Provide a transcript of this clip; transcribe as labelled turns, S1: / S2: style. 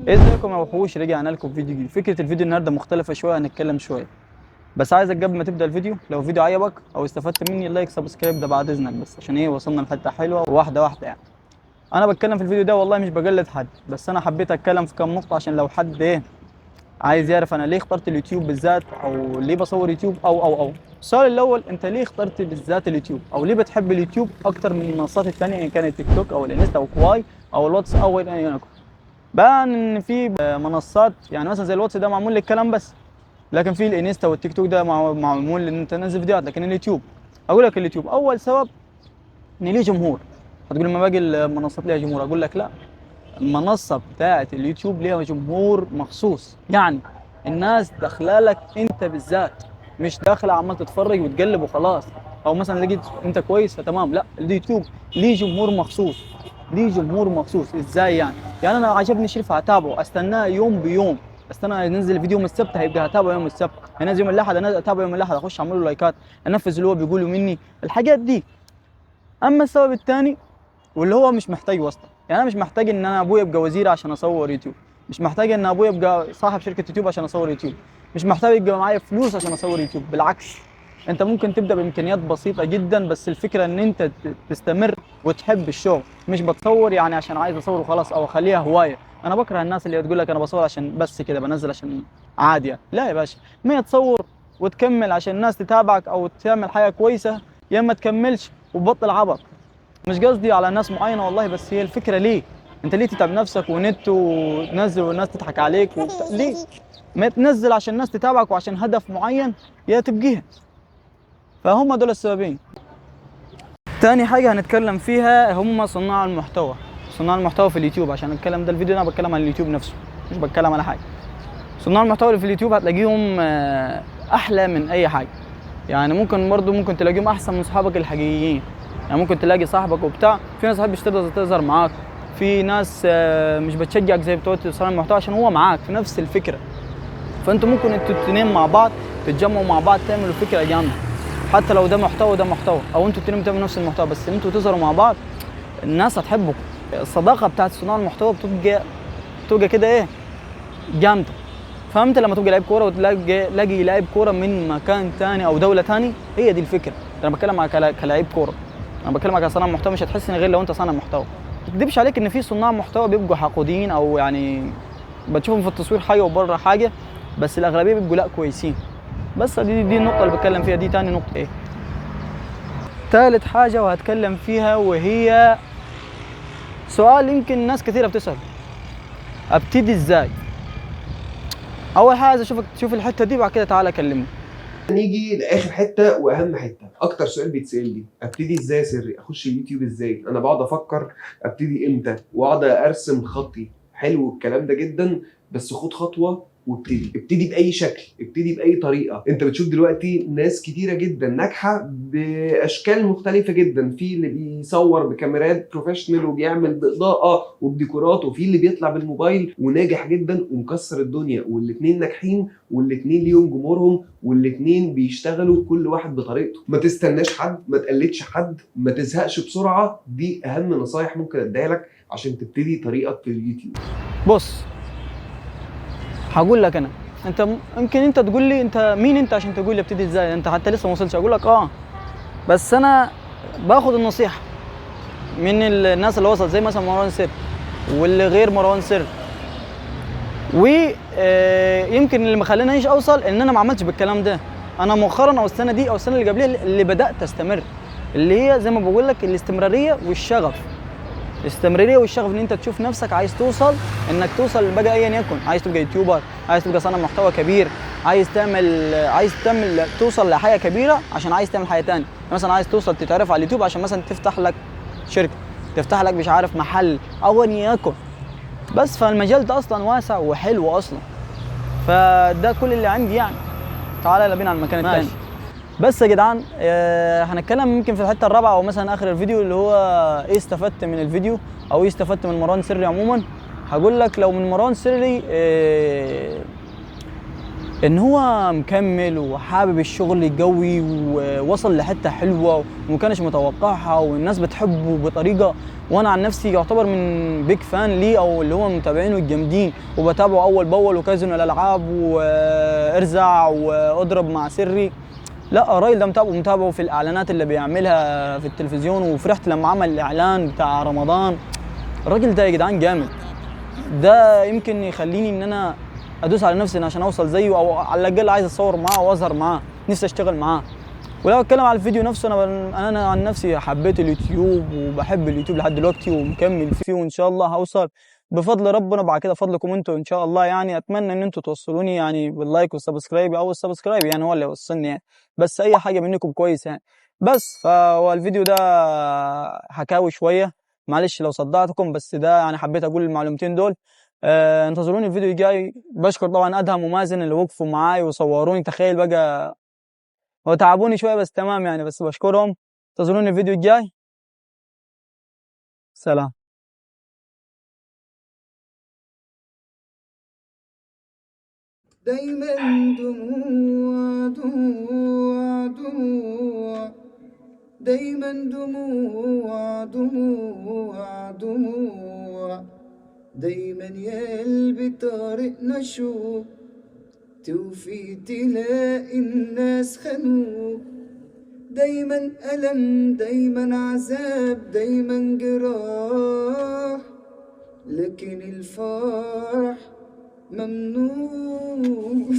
S1: ازيكم يا وحوش، رجعنا لكم فيديو جديد. فكره الفيديو النهارده مختلفه شويه، هنتكلم شويه. بس عايزك قبل ما تبدا الفيديو، لو الفيديو عجبك او استفدت مني، لايك سبسكرايب ده بعد اذنك، بس عشان ايه وصلنا لحته حلوه واحده واحده يعني. انا بتكلم في الفيديو ده والله مش بجلد حد، بس انا حبيت اتكلم في كام نقطه عشان لو حد ايه عايز يعرف انا ليه اخترت اليوتيوب بالذات، او ليه بصور يوتيوب او السؤال الاول، انت ليه اخترت بالذات اليوتيوب، او ليه بتحب اليوتيوب اكتر من المنصات الثانيه ان كانت تيك توك او الانستا او كواي او الواتس او اي يكن. بان ان في منصات يعني مثلا زي الواتس ده معمول للكلام بس، لكن في الانستا والتيك توك ده معمول ان انت تنزل فيديوهات. لكن اليوتيوب، اقول لك اليوتيوب اول سبب ان ليه جمهور. هتقول لما باقي المنصات ليها جمهور، اقول لك لا، المنصه بتاعت اليوتيوب ليها جمهور مخصوص. يعني الناس داخله لك انت بالذات، مش داخله عمال تتفرج وتقلب وخلاص، او مثلا لقيت انت كويس فتمام. لا، اليوتيوب ليه جمهور مخصوص، ليه جمهور مخصوص. ازاي يعني؟ يعني انا عجبني شريف هتابعه، استناه يوم بيوم، استنى ينزل فيديو يوم السبت هيبقى هتابعه يوم السبت، هينزل يوم الاحد انا اتابعه يوم الاحد، اخش اعمل له لايكات، انفذ اللي هو بيقوله مني، الحاجات دي. اما السبب الثاني واللي هو مش محتاجه اصلا، يعني انا مش محتاج ان انا ابويا يبقى وزير عشان اصور يوتيوب، مش محتاج ان ابويا يبقى صاحب شركه يوتيوب عشان اصور يوتيوب، مش محتاج يبقى معايا فلوس عشان اصور يوتيوب. بالعكس، انت ممكن تبدا بامكانيات بسيطه جدا، بس الفكره ان انت تستمر وتحب الشغل، مش بتصور يعني عشان عايز اصور وخلاص او اخليها هوايه. انا بكره الناس اللي تقول لك انا بصور عشان بس كده بنزل عشان عادي يعني. لا يا باشا، ما تصور وتكمل عشان الناس تتابعك او تعمل حاجه كويسه، يا اما تكملش وتبطل عبط. مش قصدي على ناس معينه والله، بس هي الفكره ليه انت ليه تتعب نفسك ونت وتنزل والناس تضحك عليك ليه ما تنزل عشان الناس تتابعك وعشان هدف معين يا تبقيها. فهم دول السببين. تاني حاجه هنتكلم فيها هم صناع المحتوى. صناع المحتوى في اليوتيوب، عشان الكلام ده الفيديو انا بتكلم عن اليوتيوب نفسه، مش بتكلم على حاجه. صناع المحتوى اللي في اليوتيوب هتلاقيهم احلى من اي حاجه. يعني ممكن تلاقيهم احسن من صحابك الحقيقيين. يعني ممكن تلاقي صاحبك وبتاع، في ناس مش تقدر تظهر معاك، في ناس مش بتشجعك زي بتوع صناع المحتوى عشان هو معاك في نفس الفكره. فانتوا ممكن انتوا الاثنين مع بعض تتجمعوا مع بعض تعملوا فكره جامده، حتى لو ده محتوى وده محتوى، او انتوا الاثنين بتعملوا نفس المحتوى، بس انتوا تظهروا مع بعض الناس هتحبكم. الصداقه بتاعت صناع المحتوى بتبقى كده ايه، جامده. فهمت؟ لما تبقى لعيب كوره وتلاقي لاعب كوره من مكان ثاني او دوله ثاني، هي دي الفكره. انا بتكلم على كلاعب كوره، انا بتكلم على صانع محتوى. مش هتحس غير لو انت صانع محتوى. ما اكدبش عليك ان في صناع محتوى بيبقوا حقودين، او يعني بتشوفهم في التصوير حاجه وبره حاجه، بس الاغلبيه بيبقوا لا كويسين. بس دي النقطه اللي بتكلم فيها. دي تاني نقطه. ايه تالت حاجه وهتكلم فيها، وهي سؤال يمكن ناس كثيره بتسال: ابتدي ازاي؟ اول حاجه عايز اشوفك تشوف الحته دي، بعد كده تعالى كلمني.
S2: نيجي لاخر حته واهم حته، اكتر سؤال بيتسال لي: ابتدي ازاي سري؟ اخش اليوتيوب ازاي؟ انا بقعد افكر ابتدي امتى واقعد ارسم خطي. حلو الكلام ده جدا، بس خد خطوه ابتدي باي شكل، ابتدي باي طريقه. انت بتشوف دلوقتي ناس كتيره جدا ناجحه باشكال مختلفه جدا، في اللي بيصور بكاميرات بروفيشنال وبيعمل باضاءه وبديكورات، وفي اللي بيطلع بالموبايل وناجح جدا ومكسر الدنيا، والاثنين ناجحين والاثنين ليهم جمهورهم والاثنين بيشتغلوا كل واحد بطريقته. ما تستناش حد، ما تقلدش حد، ما تزهقش بسرعه. دي اهم نصايح ممكن اديها لك عشان تبتدي طريقك في اليوتيوب.
S1: بص، هقول لك انا، انت يمكن انت تقول لي انت مين انت عشان تقول لي ابتدي ازاي، انت حتى لسه ما وصلتش. اقول لك بس انا باخد النصيحه من الناس اللي وصلت، زي مثلا مروان سر واللي غير مروان سر. ويمكن اللي ما خلانيش اوصل ان انا ما عملتش بالكلام ده. انا مؤخرا او السنه دي او السنه اللي قبلها اللي بدات استمر، اللي هي زي ما بقول لك الاستمراريه والشغف. الاستمراريه والشغف ان انت تشوف نفسك عايز توصل، انك توصل بقى ايا يكن، عايز تبقى يوتيوبر، عايز تبقى صانع محتوى كبير، عايز تعمل توصل لحاجه كبيره عشان عايز تعمل حاجه ثانيه. مثلا عايز توصل تتعرف على اليوتيوب عشان مثلا تفتح لك شركه، تفتح لك مش عارف محل او ان يكن. بس فالمجال ده اصلا واسع وحلو اصلا. فده كل اللي عندي يعني. تعالى يلا بينا على المكان الثاني. بس يا جدعان هنتكلم يمكن في الحته الرابعه او مثلا اخر الفيديو، اللي هو ايه استفدت من الفيديو او ايه استفدت من مروان سري عموما. هقول لك لو من مروان سري ان هو مكمل وحابب الشغل الجوي ووصل لحته حلوه وما كانش متوقعها، والناس بتحبه بطريقه، وانا عن نفسي يعتبر من بيج فان ليه، او اللي هو متابعينه الجامدين وبتابعه اول باول، وكازينو الالعاب وارزع واضرب مع سري. لا الراجل ده متابعه في الاعلانات اللي بيعملها في التلفزيون، وفرحت لما عمل الاعلان بتاع رمضان. الراجل ده يا جدعان جامد، ده يمكن يخليني ان انا ادوس على نفسي عشان اوصل زيه، او على الاقل عايز اتصور معاه واظهر معاه، نفسي اشتغل معاه. ولو اتكلم على الفيديو نفسه، انا عن نفسي حبيت اليوتيوب وبحب اليوتيوب لحد دلوقتي ومكمل فيه، وان شاء الله هوصل بفضل ربنا، بعد كده فضلكم انتوا ان شاء الله. يعني اتمنى ان انتوا توصلوني يعني باللايك والسبسكرايب، او السبسكرايب يعني هو اللي يوصلني يعني، بس اي حاجه منكم كويس يعني. بس فهو الفيديو ده حكاوي شويه، معلش لو صدعتكم، بس ده يعني حبيت اقول المعلومتين دول. انتظروني الفيديو الجاي. بشكر طبعا ادهم ومازن اللي وقفوا معاي وصوروني، تخيل بقى هو تعبوني شويه بس تمام يعني، بس بشكرهم. انتظروني الفيديو الجاي. سلام.
S3: دايما دموع دموع دموع، دايما دموع دموع دموع، دايما يا قلبي طريقنا شوق، توفي تلاقي الناس خانوق، دايما ألم دايما عذاب دايما جراح، لكن الفرح ممنوع